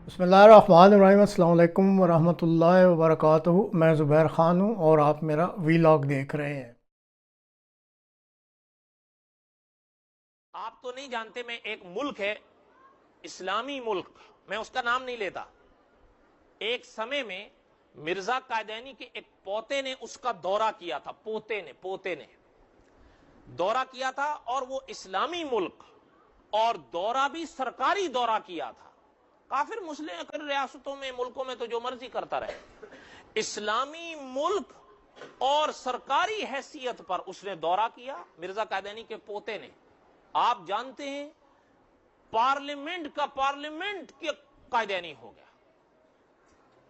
बिस्मिल्लाहिर्रहमानिर्रहीम। अस्सलाम वालेकुम वरहमतुल्लाहि वबरकातुहू। मैं ज़ुबैर ख़ान हूँ और आप मेरा वीलॉग देख रहे हैं। आप तो नहीं जानते, मैं एक मुल्क है इस्लामी मुल्क, मैं उसका नाम नहीं लेता। एक समय में मिर्जा कायदानी के एक पोते ने उसका दौरा किया था। पोते ने दौरा किया था और वो इस्लामी मुल्क, और दौरा भी सरकारी दौरा किया था। काफिर मुस्लिम रियासतों में, मुल्कों में तो जो मर्जी करता रहे, इस्लामी मुल्क और सरकारी हैसियत पर उसने दौरा किया, मिर्जा कायदानी के पोते ने। आप जानते हैं, पार्लियामेंट के कायदानी हो गया,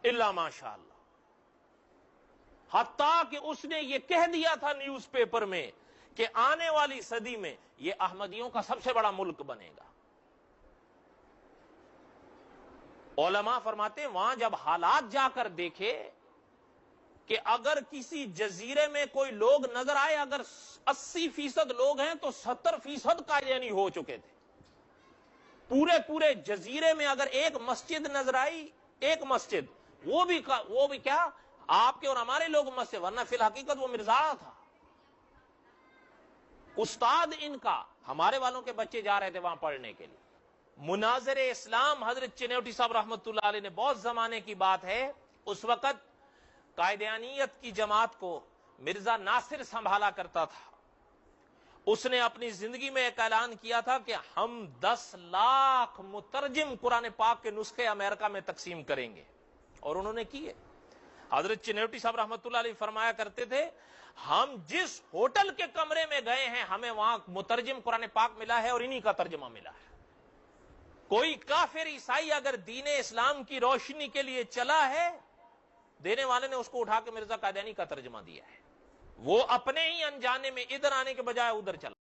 इल्ला माशाअल्लाह। हत्ता कि उसने ये कह दिया था न्यूज़पेपर में कि आने वाली सदी में ये अहमदियों का सबसे बड़ा मुल्क बनेगा। उलमा फरमाते हैं, वहां जब हालात जाकर देखे कि अगर किसी जजीरे में कोई लोग नजर आए, अगर 80% लोग हैं तो 70% कायदानी हो चुके थे। पूरे जजीरे में अगर एक मस्जिद नजर आई, एक मस्जिद, वो भी क्या आपके और हमारे लोग मस्जिद, वरना फिल हकीकत वो मिर्जारा था। उस्ताद इनका, हमारे वालों के बच्चे जा रहे थे वहां पढ़ने के लिए। मुनाज़िर इस्लाम हजरत चिन्योटी साहब रहमतुल्लाह अलैह ने, बहुत जमाने की बात है, उस वक्त कायदानियत की जमात को मिर्जा नासिर संभाला करता था। उसने अपनी जिंदगी में एक ऐलान किया था कि हम 10 लाख मुतरजिम कुरान पाक के नुस्खे अमेरिका में तकसीम करेंगे, और उन्होंने किए। हजरत चिन्योटी साहब रहमतुल्लाह अलैह फरमाया करते थे, हम जिस होटल के कमरे में गए हैं, हमें वहां मुतरजिम कुरान पाक मिला है और इन्हीं का तर्जुमा मिला है। कोई काफिर ईसाई अगर दीने इस्लाम की रोशनी के लिए चला है, देने वाले ने उसको उठा के मिर्जा कायदानी का तर्जुमा दिया है। वो अपने ही अनजाने में इधर आने के बजाय उधर चला।